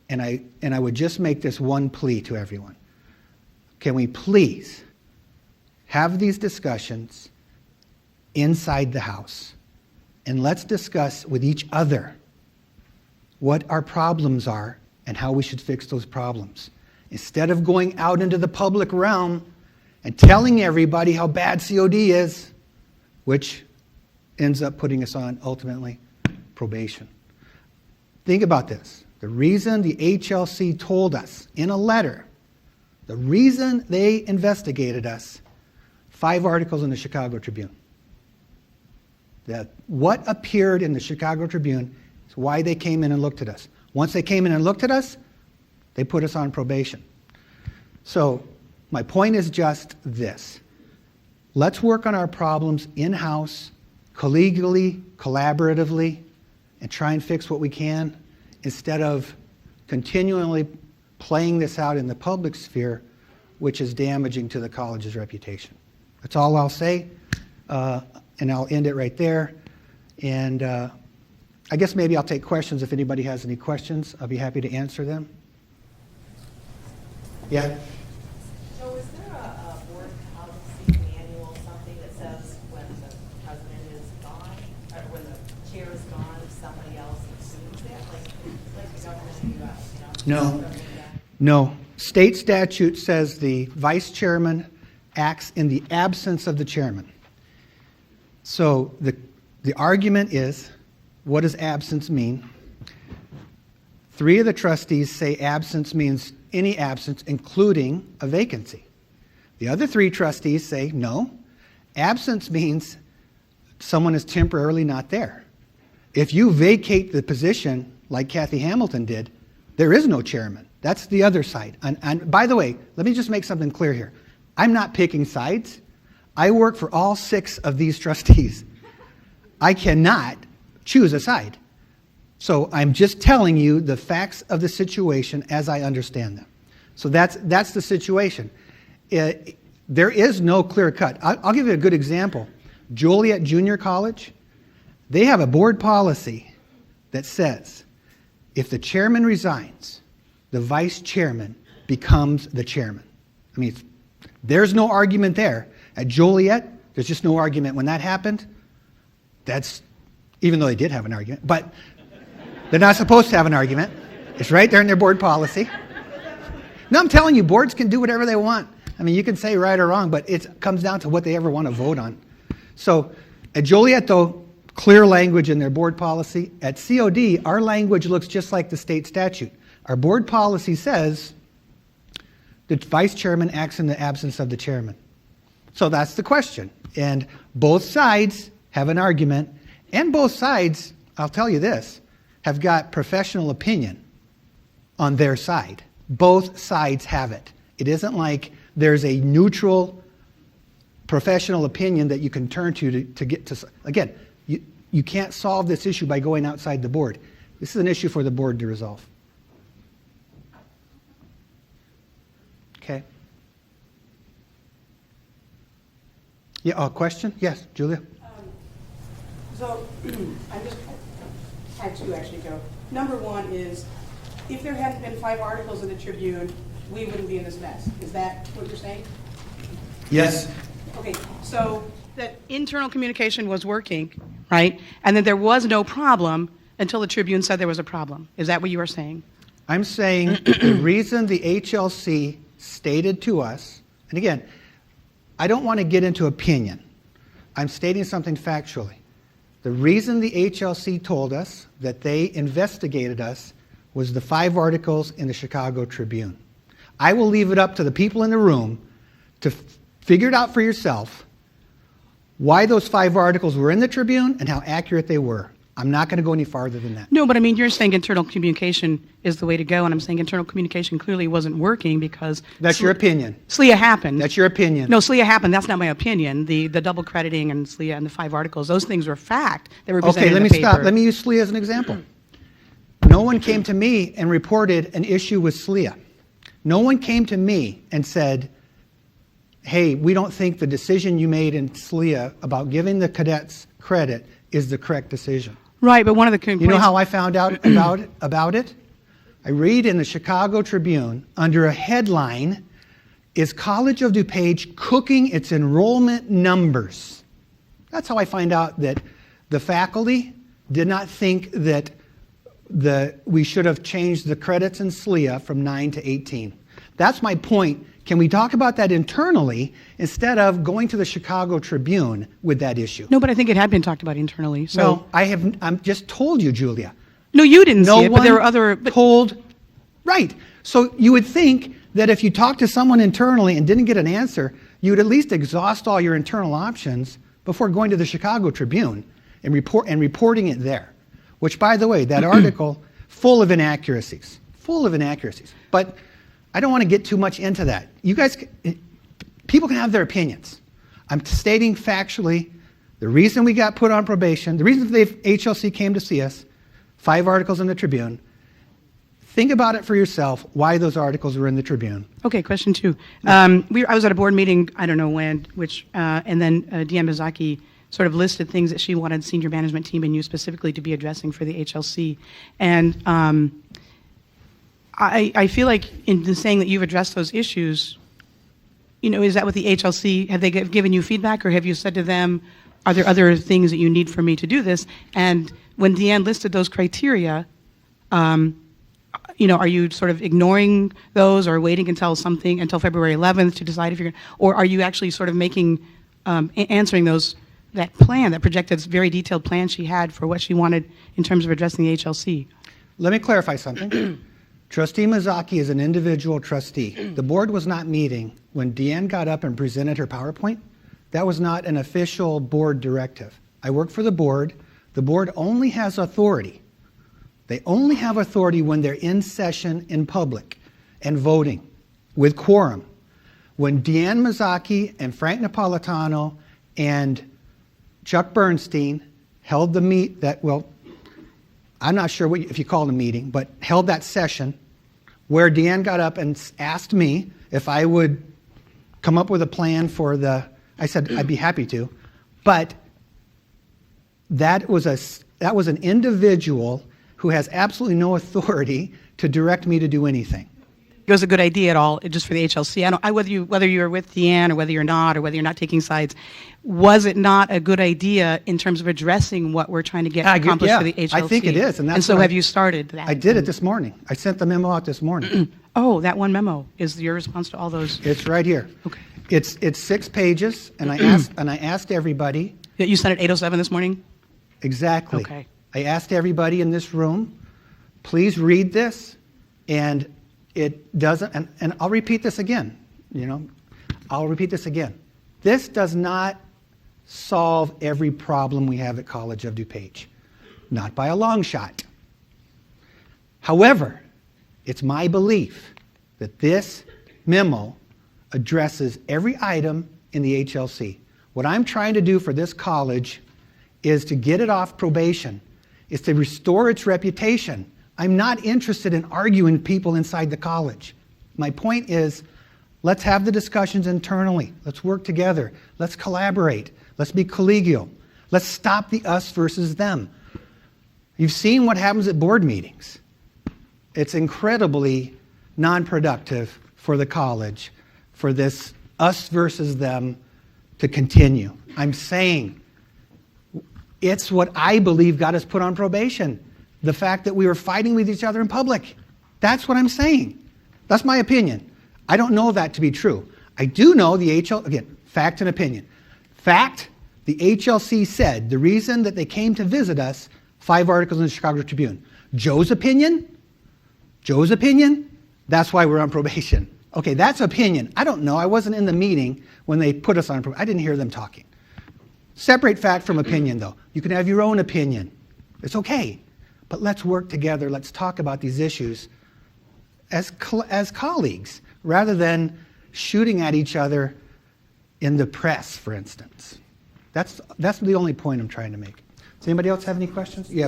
and I would just make this one plea to everyone. Can we please have these discussions inside the House, and let's discuss with each other what our problems are and how we should fix those problems. Instead of going out into the public realm and telling everybody how bad COD is, which ends up putting us on, ultimately, probation. Think about this. The reason the HLC told us in a letter, the reason they investigated us, 5 articles in the Chicago Tribune. That what appeared in the Chicago Tribune is why they came in and looked at us. Once they came in and looked at us, they put us on probation. So my point is just this. Let's work on our problems in-house, collegially, collaboratively, and try and fix what we can instead of continually playing this out in the public sphere, which is damaging to the college's reputation. That's all I'll say, and I'll end it right there. And I guess maybe I'll take questions if anybody has any questions. I'll be happy to answer them. Yeah? So is there a board policy manual, something that says when the president is gone, or when the chair is gone, somebody else assumes that? Like the government in the U.S., you know? No. State statute says the vice chairman acts in the absence of the chairman. So the argument is, what does absence mean? 3 of the trustees say absence means any absence, including a vacancy. The other 3 trustees say, no, absence means someone is temporarily not there. If you vacate the position, like Kathy Hamilton did, there is no chairman. That's the other side. And by the way, let me just make something clear here. I'm not picking sides. I work for all 6 of these trustees. I cannot choose a side. So I'm just telling you the facts of the situation as I understand them. So that's the situation. There is no clear cut. I'll give you a good example. Joliet Junior College, they have a board policy that says if the chairman resigns, the vice chairman becomes the chairman. I mean, there's no argument there. At Joliet, there's just no argument. When that happened, that's, even though they did have an argument, but they're not supposed to have an argument. It's right there in their board policy. No, I'm telling you, boards can do whatever they want. I mean, you can say right or wrong, but it comes down to what they ever want to vote on. So at Joliet, though, clear language in their board policy. At COD, our language looks just like the state statute. Our board policy says the vice chairman acts in the absence of the chairman. So that's the question. And both sides have an argument, and both sides, I'll tell you this, have got professional opinion on their side. Both sides have it. It isn't like there's a neutral professional opinion that you can turn to get to. Again, you can't solve this issue by going outside the board. This is an issue for the board to resolve. Okay. Yeah, a question? Yes, Julia? So I just had 2 actually, Joe. Number 1 is, if there hadn't been 5 articles in the Tribune, we wouldn't be in this mess. Is that what you're saying? Yes. Okay, so that internal communication was working, right? And that there was no problem until the Tribune said there was a problem. Is that what you are saying? I'm saying the reason the HLC stated to us, and again, I don't want to get into opinion. I'm stating something factually. The reason the HLC told us that they investigated us was the 5 articles in the Chicago Tribune. I will leave it up to the people in the room to figure it out for yourself why those 5 articles were in the Tribune and how accurate they were. I'm not going to go any farther than that. No, but I mean, you're saying internal communication is the way to go, and I'm saying internal communication clearly wasn't working because... That's your opinion. SLEA happened. That's your opinion. No, SLEA happened. That's not my opinion. The double crediting and SLEA and the 5 articles, those things were fact. They were presented in the paper. Okay, let me stop. Let me use SLEA as an example. No one came to me and reported an issue with SLEA. No one came to me and said, hey, we don't think the decision you made in SLEA about giving the cadets credit is the correct decision. Right, but one of the complaints... You know how I found out about it? I read in the Chicago Tribune under a headline, "Is College of DuPage cooking its enrollment numbers?" That's how I find out that the faculty did not think that we should have changed the credits in SLEA from 9 to 18. That's my point. Can we talk about that internally instead of going to the Chicago Tribune with that issue? No, but I think it had been talked about internally. So No, I'm just told you, Julia. no, you didn't No see it, but one there were other. told. Right. So you would think that if you talked to someone internally and didn't get an answer, you would at least exhaust all your internal options before going to the Chicago Tribune and reporting it there. Which, by the way, that article full of inaccuracies. But I don't want to get too much into that. You guys, people can have their opinions. I'm stating factually the reason we got put on probation, the reason the HLC came to see us, 5 articles in the Tribune. Think about it for yourself, why those articles were in the Tribune. Okay, question 2. I was at a board meeting, I don't know when, and then Deanne Mizaki sort of listed things that she wanted senior management team and you specifically to be addressing for the HLC. And I feel like in the saying that you've addressed those issues, is that what the HLC, have they given you feedback or have you said to them, are there other things that you need for me to do this? And when Deanne listed those criteria, are you sort of ignoring those or waiting until February 11th to decide if you're going to, or are you actually sort of answering that plan, that projected very detailed plan she had for what she wanted in terms of addressing the HLC? Let me clarify something. Trustee Mizaki is an individual trustee. The board was not meeting when Deanne got up and presented her PowerPoint. That was not an official board directive. I work for the board. The board only has authority. They only have authority when they're in session in public and voting with quorum. When Deanne Mizaki and Frank Napolitano and Chuck Bernstein held the I'm not sure if you call it a meeting, but held that session where Deanne got up and asked me if I would come up with a plan I said I'd be happy to, but that was an individual who has absolutely no authority to direct me to do anything. It was a good idea at all, just for the HLC. Whether you're with Deanne or whether you're not taking sides, was it not a good idea in terms of addressing what we're trying to get accomplished for the HLC? I think it is. And so have you started that? I did it this morning. I sent the memo out this morning. Oh, that one memo is your response to all those? It's right here. Okay. It's 6 pages, and I asked everybody. You sent it 8:07 this morning? Exactly. Okay. I asked everybody in this room, please read this, and it doesn't, and I'll repeat this again, This does not solve every problem we have at College of DuPage. Not by a long shot. However, it's my belief that this memo addresses every item in the HLC. What I'm trying to do for this college is to get it off probation, is to restore its reputation. I'm not interested in arguing people inside the college. My point is, let's have the discussions internally. Let's work together. Let's collaborate. Let's be collegial. Let's stop the us versus them. You've seen what happens at board meetings. It's incredibly non-productive for the college for this us versus them to continue. I'm saying it's what I believe got us put on probation. The fact that we were fighting with each other in public. That's what I'm saying. That's my opinion. I don't know that to be true. I do know again, fact and opinion. Fact, the HLC said the reason that they came to visit us, 5 articles in the Chicago Tribune. Joe's opinion, that's why we're on probation. Okay, that's opinion. I don't know. I wasn't in the meeting when they put us on probation. I didn't hear them talking. Separate fact from opinion, though. You can have your own opinion. It's okay. But let's work together. Let's talk about these issues as colleagues, rather than shooting at each other in the press, for instance. That's the only point I'm trying to make. Does anybody else have any questions? Yeah.